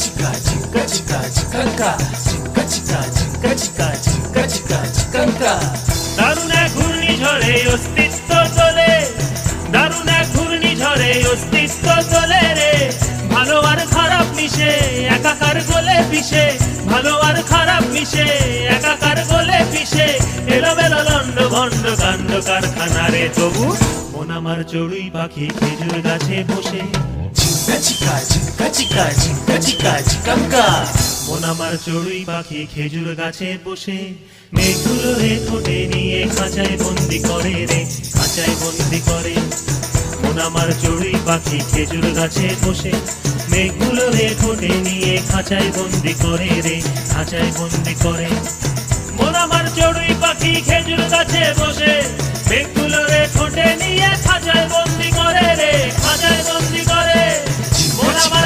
chica, chica, chica, chicanka, chica, chica, chica, chica, chica, chica, chicanka. দারুণ এক ঘূর্ণিঝড়ে অস্তিত্ব চলে, দারুণ এক ঘূর্ণিঝড়ে অস্তিত্ব চলে রে। ভালো আর খারাপ মিশে একাকার গলে পিষে, ভালো আর খারাপ মিশে একাকার গলে পিষে। এলোমেলো লন্ড ভন্ড কাণ্ড কারখানা রে, তবু মন আমার চড়ুই পাখি খেজুর গাছে বসে। Chica, chica, chica, chica, chica, chica, chicanka. মন আমার চড়ুই পাখি খেজুর গাছে বসে। মেঘগুলো রে ঠোঁটে নিয়ে খাঁচায় বন্দি করে রে, খাঁচায় বন্দি করে। মন আমার চড়ুই পাখি খেজুর গাছে বসে। মেঘগুলো রে ঠোঁটে নিয়ে খাঁচায় বন্দি করে রে, খাঁচায় বন্দি করে। মন আমার চড়ুই পাখি খেজুর গাছে বসে। মেঘগুলো রে ঠোঁটে নিয়ে খাঁচায় বন্দি করে রে, খাঁচায় বন্দি করে। মন আমার